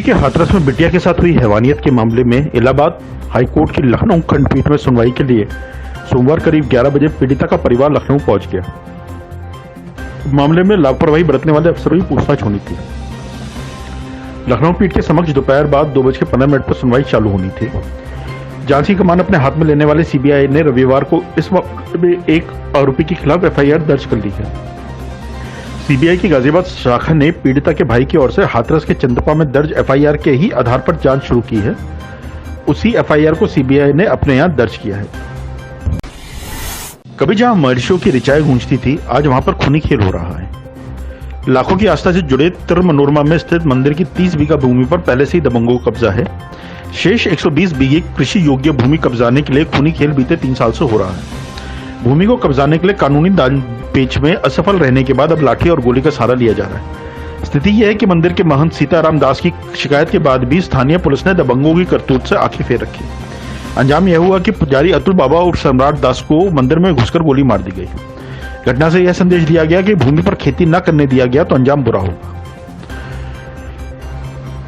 के हाथरस में बिटिया के साथ हुई हैवानियत के मामले में इलाहाबाद हाईकोर्ट की लखनऊ खंडपीठ में सुनवाई के लिए सोमवार करीब 11 बजे पीड़िता का परिवार लखनऊ पहुंच गया। मामले में लापरवाही बरतने वाले अफसरों की पूछताछ होनी थी। लखनऊ पीठ के समक्ष दोपहर बाद 2:15 पर सुनवाई चालू होनी थी। जांच की कमान अपने हाथ में लेने वाले सीबीआई ने रविवार को इस मामले में एक आरोपी के खिलाफ एफआईआर दर्ज कर ली है। सीबीआई की गाजियाबाद शाखा ने पीड़िता के भाई की ओर से हाथरस के चंदपा में दर्ज एफआईआर के ही आधार पर जांच शुरू की है। उसी एफआईआर को सीबीआई ने अपने यहां दर्ज किया है। कभी जहां महर्षियों की ऋचाएं गूंजती थी, आज वहां पर खूनी खेल हो रहा है। लाखों की आस्था से जुड़े तिरुमनोरमा में स्थित मंदिर की 30 बीघा भूमि पर पहले से ही दबंगों का कब्जा है। शेष 120 बीघे कृषि योग्य भूमि कब्जाने के लिए खूनी खेल बीते 3 साल से हो रहा है। भूमि को कब्जाने के लिए कानूनी दान पेच में असफल रहने के बाद अब लाठी और गोली का सहारा लिया जा रहा है। स्थिति यह है कि मंदिर के महंत सीताराम दास की शिकायत के बाद भी स्थानीय पुलिस ने दबंगों की करतूत से आंखें फेर रखी। अंजाम यह हुआ कि पुजारी अतुल बाबा और सम्राट दास को मंदिर में घुसकर गोली मार दी गई। घटना से यह संदेश दिया गया कि भूमि पर खेती न करने दिया गया तो अंजाम बुरा होगा।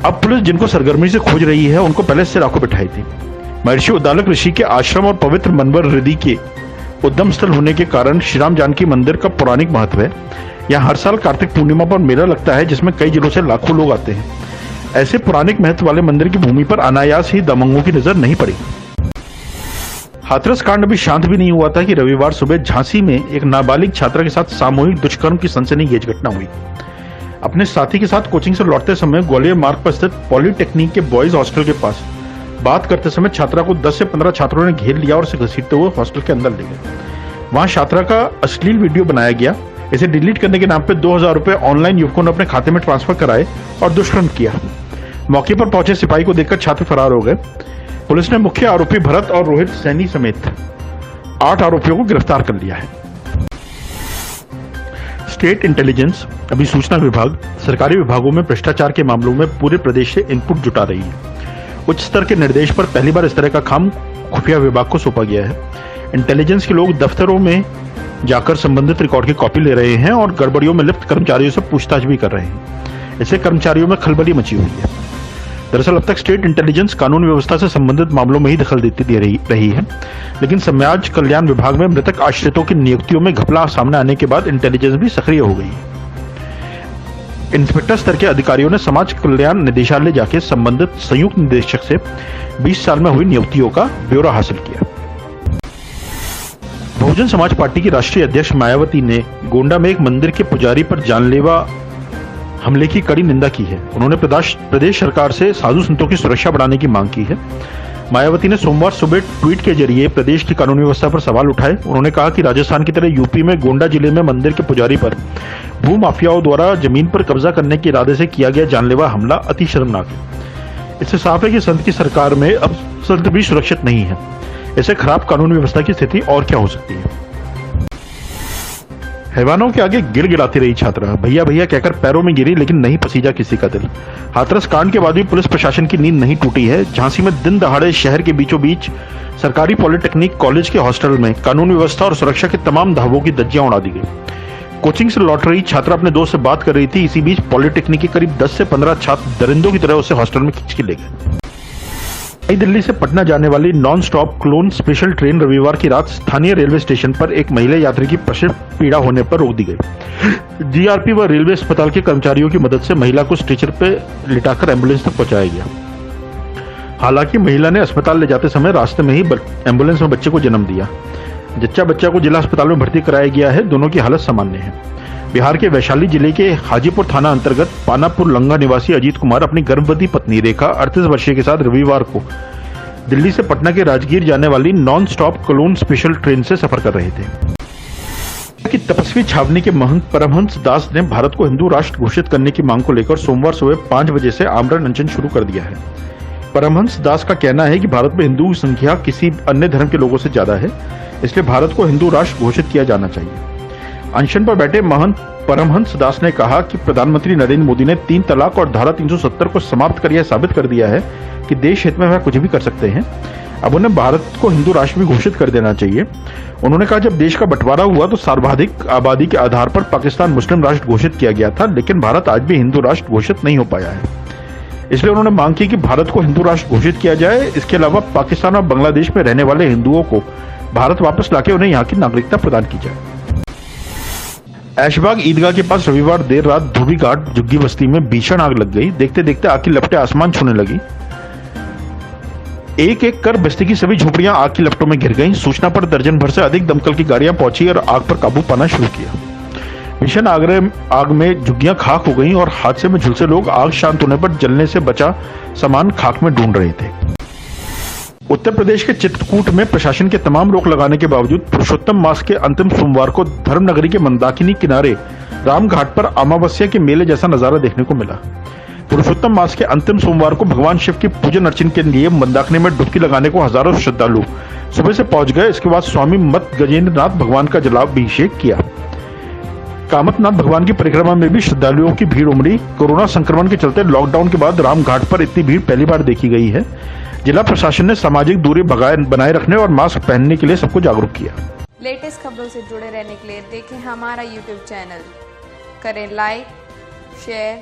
अब पुलिस जिनको सरगर्मी से खोज रही है, उनको पहले से राखों बिठाई थी। महर्षि उद्दालक ऋषि के आश्रम और पवित्र मनवर हृदय के उद्गम स्थल होने के कारण श्री राम जानकी मंदिर का पौराणिक महत्व है। यहाँ हर साल कार्तिक पूर्णिमा पर मेला लगता है, जिसमें कई जिलों से लाखों लोग आते हैं। ऐसे पौराणिक महत्व वाले मंदिर की भूमि पर अनायास ही दबंगों की नजर नहीं पड़ी। हाथरस कांड अभी शांत भी नहीं हुआ था कि रविवार सुबह झांसी में एक नाबालिग छात्रा के साथ सामूहिक दुष्कर्म की सनसनीखेज घटना हुई। अपने साथी के साथ कोचिंग से लौटते समय ग्वालियर मार्ग पर स्थित पॉलिटेक्निक के बॉयज हॉस्टल के पास बात करते समय छात्रा को 10 से 15 छात्रों ने घेर लिया और उसे घसीटते हुए हॉस्टल के अंदर ले गए। वहां छात्रा का अश्लील वीडियो बनाया गया। इसे डिलीट करने के नाम पर 2000 रुपए ऑनलाइन युवकों ने अपने खाते में ट्रांसफर कराए और दुष्कर्म किया। मौके पर पहुंचे सिपाही को देखकर छात्र फरार हो गए। पुलिस ने मुख्य आरोपी भरत और रोहित सैनी समेत 8 आरोपियों को गिरफ्तार कर लिया है। स्टेट इंटेलिजेंस अभिसूचना विभाग सरकारी विभागों में भ्रष्टाचार के मामलों में पूरे प्रदेश से इनपुट जुटा रही है। उच्च स्तर के निर्देश पर पहली बार इस तरह का काम खुफिया विभाग को सौंपा गया है। इंटेलिजेंस के लोग दफ्तरों में जाकर संबंधित रिकॉर्ड की कॉपी ले रहे हैं और गड़बड़ियों में लिप्त कर्मचारियों से पूछताछ भी कर रहे हैं। इससे कर्मचारियों में खलबली मची हुई है। दरअसल अब तक स्टेट इंटेलिजेंस कानून व्यवस्था से संबंधित मामलों में ही दखल देती रही है, लेकिन समाज कल्याण विभाग में मृतक आश्रितों की नियुक्तियों में घपला सामने आने के बाद इंटेलिजेंस भी सक्रिय हो गई। इंस्पेक्टर स्तर के अधिकारियों ने समाज कल्याण निदेशालय जाकर संबंधित संयुक्त निदेशक से 20 साल में हुई नियुक्तियों का ब्यौरा हासिल किया। बहुजन समाज पार्टी की राष्ट्रीय अध्यक्ष मायावती ने गोंडा में एक मंदिर के पुजारी पर जानलेवा हमले की कड़ी निंदा की है। उन्होंने प्रदेश सरकार से साधु संतों की सुरक्षा बढ़ाने की मांग की है। मायावती ने सोमवार सुबह ट्वीट के जरिए प्रदेश की कानून व्यवस्था पर सवाल उठाए। उन्होंने कहा कि राजस्थान की तरह यूपी में गोंडा जिले में मंदिर के पुजारी पर भू माफियाओं द्वारा जमीन पर कब्जा करने के इरादे से किया गया जानलेवा हमला अति शर्मनाक है। इससे साफ है कि संत की सरकार में अब संत भी सुरक्षित नहीं है। इससे खराब कानून व्यवस्था की स्थिति और क्या हो सकती है। हैवानों के आगे गिड़गिड़ाती रही छात्रा, भैया भैया कहकर पैरों में गिरी, लेकिन नहीं पसीजा किसी का दिल। हाथरस कांड के बाद भी पुलिस प्रशासन की नींद नहीं टूटी है। झांसी में दिन दहाड़े शहर के बीचों बीच सरकारी पॉलिटेक्निक कॉलेज के हॉस्टल में कानून व्यवस्था और सुरक्षा के तमाम धावों की धज्जियां उड़ा दी गई। कोचिंग से लौट रही छात्रा अपने दोस्त से बात कर रही थी। इसी बीच पॉलिटेक्निक के करीब 10 से 15 छात्र दरिंदों की तरह उसे हॉस्टल में खींच के ले गए। नई दिल्ली से पटना जाने वाली non stop clone special train रविवार की रात स्थानीय रेलवे स्टेशन पर एक महिला यात्री की प्रसव पीड़ा होने पर रोक दी गई। जीआरपी व रेलवे अस्पताल के कर्मचारियों की मदद से महिला को स्ट्रेचर पर लिटाकर एम्बुलेंस तक पहुंचाया गया। हालांकि महिला ने अस्पताल ले जाते समय रास्ते में ही एम्बुलेंस में बच्चे को जन्म दिया। जच्चा बच्चा को जिला अस्पताल में भर्ती कराया गया है। दोनों की हालत सामान्य है। बिहार के वैशाली जिले के हाजीपुर थाना अंतर्गत पानापुर लंगा निवासी अजीत कुमार अपनी गर्भवती पत्नी रेखा 38 वर्षीय के साथ रविवार को दिल्ली से पटना के राजगीर जाने वाली non stop clone special train से सफर कर रहे थे कि तपस्वी छावनी के महंत परमहंस दास ने भारत को हिंदू राष्ट्र घोषित करने की मांग को लेकर सोमवार सुबह 5 बजे से आमरण अनशन शुरू कर दिया है। परमहंस दास का कहना है कि भारत में हिंदू की संख्या किसी अन्य धर्म के लोगों से ज्यादा है, इसलिए भारत को हिंदू राष्ट्र घोषित किया जाना चाहिए। अनशन पर बैठे महंत परमहंस दास ने कहा कि प्रधानमंत्री नरेंद्र मोदी ने 3 तलाक और धारा 370 को समाप्त कर यह साबित कर दिया है कि देश हित में वह कुछ भी कर सकते हैं। अब उन्हें भारत को हिंदू राष्ट्र भी घोषित कर देना चाहिए। उन्होंने कहा, जब देश का बंटवारा हुआ तो सर्वाधिक आबादी के आधार पर पाकिस्तान मुस्लिम राष्ट्र घोषित किया गया था, लेकिन भारत आज भी हिंदू राष्ट्र घोषित नहीं हो पाया है। इसलिए उन्होंने मांग की कि भारत को हिंदू राष्ट्र घोषित किया जाए। इसके अलावा पाकिस्तान और बांग्लादेश में रहने वाले हिंदुओं को भारत वापस लाके उन्हें यहाँ की नागरिकता प्रदान की जाए। ऐशबाग ईदगाह के पास रविवार देर रात धोबी घाट झुग्गी बस्ती में भीषण आग लग गई। देखते देखते आग की लपटें आसमान छूने लगी। एक एक कर बस्ती की सभी झोपड़ियां आग की लपटों में घिर गईं। सूचना पर दर्जन भर से अधिक दमकल की गाड़ियां पहुंची और आग पर काबू पाना शुरू किया। भीषण आग में झुग्गियां खाक हो गईं और हादसे में झुलसे लोग आग शांत होने पर जलने से बचा सामान खाक में ढूंढ रहे थे। उत्तर प्रदेश के चित्रकूट में प्रशासन के तमाम रोक लगाने के बावजूद पुरुषोत्तम मास के अंतिम सोमवार को धर्मनगरी के मंदाकिनी किनारे रामघाट पर अमावस्या के मेले जैसा नजारा देखने को मिला। पुरुषोत्तम मास के अंतिम सोमवार को भगवान शिव की पूजन अर्चन के लिए मंदाकिनी में डुबकी लगाने को हजारों श्रद्धालु सुबह से पहुंच गए। इसके बाद स्वामी मत गजेंद्रनाथ भगवान का जलाभिषेक किया। कामतनाथ भगवान की परिक्रमा में भी श्रद्धालुओं की भीड़ उमड़ी। कोरोना संक्रमण के चलते लॉकडाउन के बाद रामघाट पर इतनी भीड़ पहली बार देखी गई है। जिला प्रशासन ने सामाजिक दूरी बनाए रखने और मास्क पहनने के लिए सबको जागरूक किया। लेटेस्ट खबरों से जुड़े रहने के लिए देखें हमारा YouTube चैनल, करें लाइक, शेयर,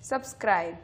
सब्सक्राइब।